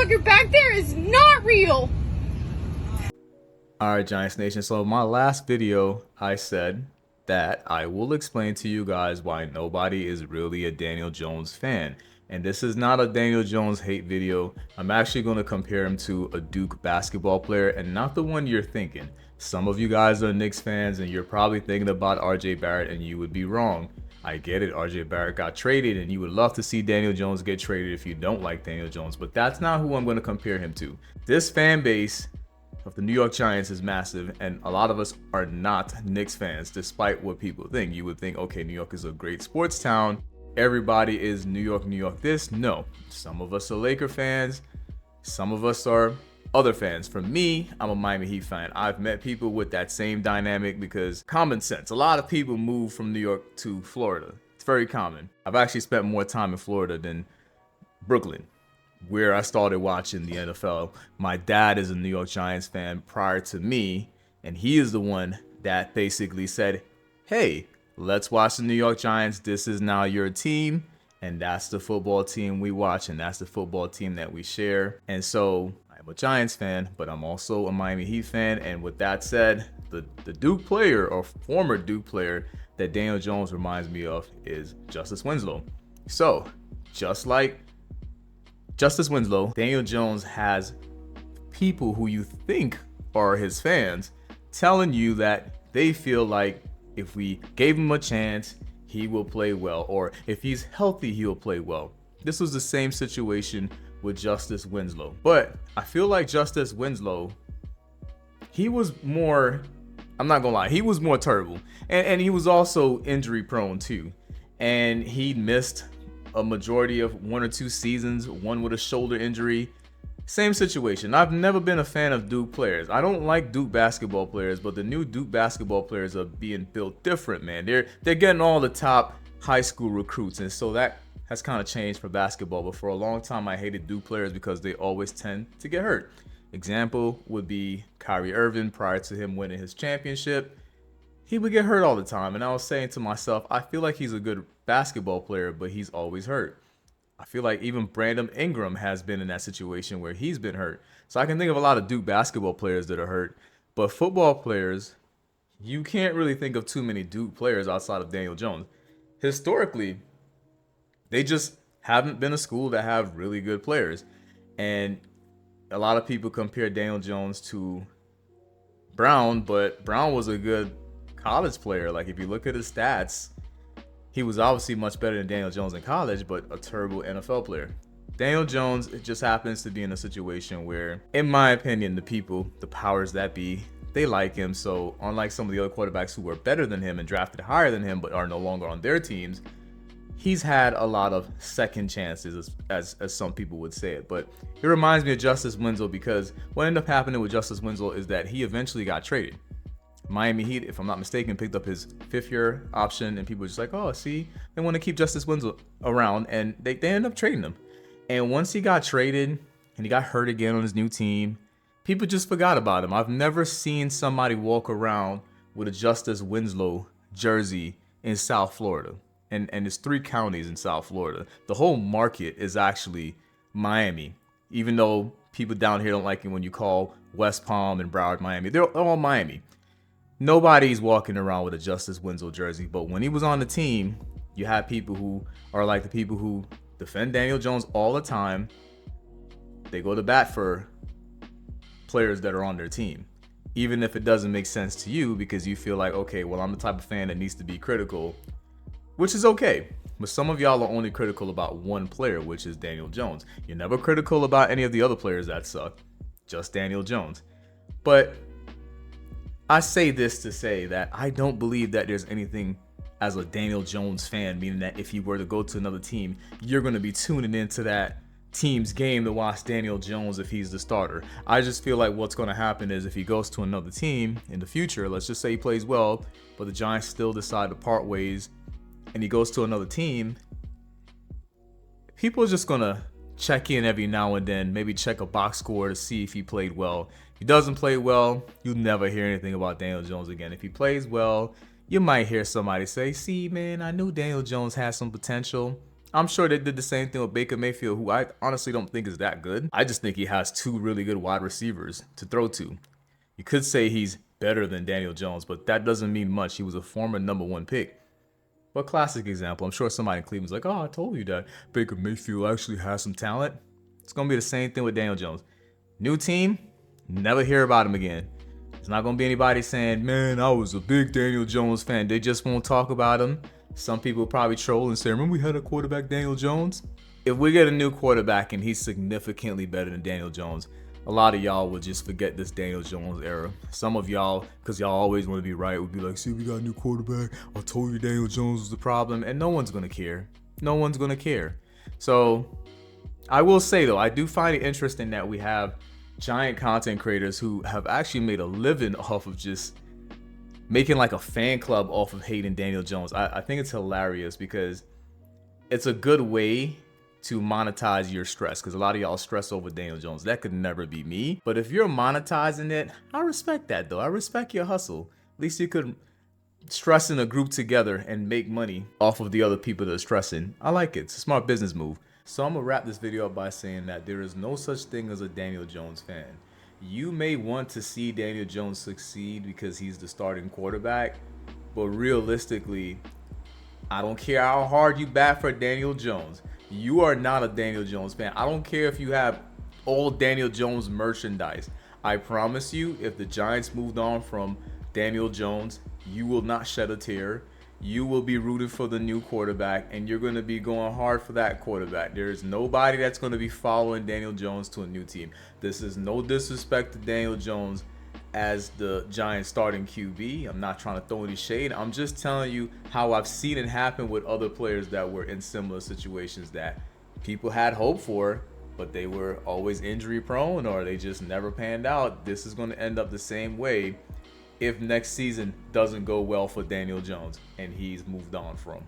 motherfucker back there is not real. Alright, Giants Nation, so in my last video, I said that I will explain to you guys why nobody is really a Daniel Jones fan. And this is not a Daniel Jones hate video. I'm actually going to compare him to a Duke basketball player, and not the one you're thinking. Some of you guys are Knicks fans and you're probably thinking about RJ Barrett, and you would be wrong. I get it, RJ Barrett got traded, and you would love to see Daniel Jones get traded if you don't like Daniel Jones, but that's not who I'm going to compare him to. This fan base of the New York Giants is massive, and a lot of us are not Knicks fans, despite what people think. You would think, okay, New York is a great sports town. Everybody is New York this. No, some of us are Laker fans. Some of us are other fans. For me, I'm a Miami Heat fan. I've met people with that same dynamic because common sense. A lot of people move from New York to Florida. It's very common. I've actually spent more time in Florida than Brooklyn, where I started watching the NFL. My dad is a New York Giants fan prior to me, and he is the one that basically said, hey, let's watch the New York Giants. This is now your team, and that's the football team we watch, and that's the football team that we share. And so I'm a Giants fan, but I'm also a Miami Heat fan. And with that said, the Duke player, or former Duke player, that Daniel Jones reminds me of is Justice Winslow. So just like Justice Winslow, Daniel Jones has people who you think are his fans telling you that they feel like if we gave him a chance, he will play well, or if he's healthy, he'll play well. This was the same situation with Justice Winslow. But I feel like Justice Winslow, he was more, I'm not gonna lie, he was more terrible. And he was also injury prone too. And he missed a majority of 1 or 2 seasons, one with a shoulder injury. Same situation. I've never been a fan of Duke players. I don't like Duke basketball players, but the new Duke basketball players are being built different, man. They're getting all the top high school recruits, and so that has kind of changed for basketball. But for a long time, I hated Duke players because they always tend to get hurt. Example would be Kyrie Irving prior to him winning his championship. He would get hurt all the time, and I was saying to myself, I feel like he's a good basketball player, but he's always hurt. I feel like even Brandon Ingram has been in that situation where he's been hurt. So I can think of a lot of Duke basketball players that are hurt, but football players, you can't really think of too many Duke players outside of Daniel Jones. Historically, they just haven't been a school that have really good players. And a lot of people compare Daniel Jones to Brown, but Brown was a good college player. Like if you look at his stats, he was obviously much better than Daniel Jones in college, but a terrible NFL player. Daniel Jones, it just happens to be in a situation where, in my opinion, the people, the powers that be, they like him. So unlike some of the other quarterbacks who were better than him and drafted higher than him but are no longer on their teams, he's had a lot of second chances, as some people would say it. But it reminds me of Justice Winslow, because what ended up happening with Justice Winslow is that he eventually got traded. Miami Heat, if I'm not mistaken, picked up his 5th-year option, and people were just like, oh, see, they want to keep Justice Winslow around, and they ended up trading him. And once he got traded and he got hurt again on his new team, people just forgot about him. I've never seen somebody walk around with a Justice Winslow jersey in South Florida. And there's 3 counties in South Florida. The whole market is actually Miami, even though people down here don't like it when you call West Palm and Broward Miami. They're all Miami. Nobody's walking around with a Justice Winslow jersey, but when he was on the team, you have people who are like the people who defend Daniel Jones all the time. They go to bat for players that are on their team, even if it doesn't make sense to you, because you feel like, okay, well, I'm the type of fan that needs to be critical, which is okay. But some of y'all are only critical about one player, which is Daniel Jones. You're never critical about any of the other players that suck, just Daniel Jones. But I say this to say that I don't believe that there's anything as a Daniel Jones fan, meaning that if you were to go to another team, you're going to be tuning into that team's game to watch Daniel Jones if he's the starter. I just feel like what's going to happen is if he goes to another team in the future, let's just say he plays well, but the Giants still decide to part ways and he goes to another team, people are just going to check in every now and then, maybe check a box score to see if he played well. If he doesn't play well, you'll never hear anything about Daniel Jones again. If he plays well, you might hear somebody say, see, man, I knew Daniel Jones had some potential. I'm sure they did the same thing with Baker Mayfield, who I honestly don't think is that good. I just think he has two really good wide receivers to throw to. You could say he's better than Daniel Jones, but that doesn't mean much. He was a former #1 pick. But classic example, I'm sure somebody in Cleveland's like, oh, I told you that Baker Mayfield actually has some talent. It's going to be the same thing with Daniel Jones. New team, never hear about him again. It's not going to be anybody saying, man, I was a big Daniel Jones fan. They just won't talk about him. Some people probably troll and say, remember we had a quarterback, Daniel Jones? If we get a new quarterback and he's significantly better than Daniel Jones, a lot of y'all will just forget this Daniel Jones era. Some of y'all, because y'all always want to be right, would be like, see, we got a new quarterback. I told you Daniel Jones was the problem. And no one's going to care. No one's going to care. So I will say, though, I do find it interesting that we have giant content creators who have actually made a living off of just making like a fan club off of hating Daniel Jones. I think it's hilarious because it's a good way to monetize your stress, because a lot of y'all stress over Daniel Jones. That could never be me. But if you're monetizing it, I respect that though. I respect your hustle. At least you could stress in a group together and make money off of the other people that are stressing. I like it. It's a smart business move. So I'm gonna wrap this video up by saying that there is no such thing as a Daniel Jones fan. You may want to see Daniel Jones succeed because he's the starting quarterback, but realistically, I don't care how hard you bat for Daniel Jones. You are not a Daniel Jones fan. I don't care if you have all Daniel Jones merchandise. I promise you, if the Giants moved on from Daniel Jones, you will not shed a tear. You will be rooting for the new quarterback, and you're going to be going hard for that quarterback. There is nobody that's going to be following Daniel Jones to a new team. This is no disrespect to Daniel Jones as the Giants starting QB. I'm not trying to throw any shade. I'm just telling you how I've seen it happen with other players that were in similar situations that people had hope for, but they were always injury prone or they just never panned out. This is going to end up the same way if next season doesn't go well for Daniel Jones and he's moved on from.